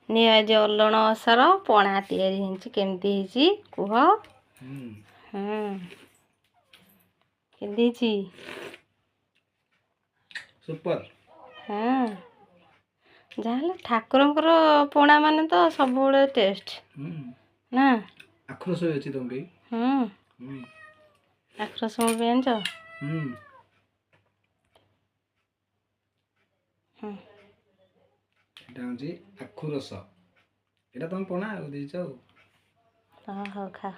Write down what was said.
ନିଅ ଆଜି ଅଲଣ ଅସାର ପଣା ତିଆରି ହେଇଛି କେମିତି ହେଇଛି କୁହ। କେମିତି ହେଇଛି? ସୁପର। ଯାହାହେଲେ ଠାକୁରଙ୍କର ପଣା ମାନେ ତ ସବୁବେଳେ ଟେଷ୍ଟ ନା। ଆଖୁ ରସ ଅଛି ତମ ପାଇଁ। ଆଖୁ ରସ ମୋ ପାଇଁ ଆଣିଛ? ଏଇଟା ହଉଛି ଆଖୁ ରସ, ଏଇଟା ତମେ ପଣା ଆଉ ଦେଇଛ ଆଉ। ହଉ ଖା।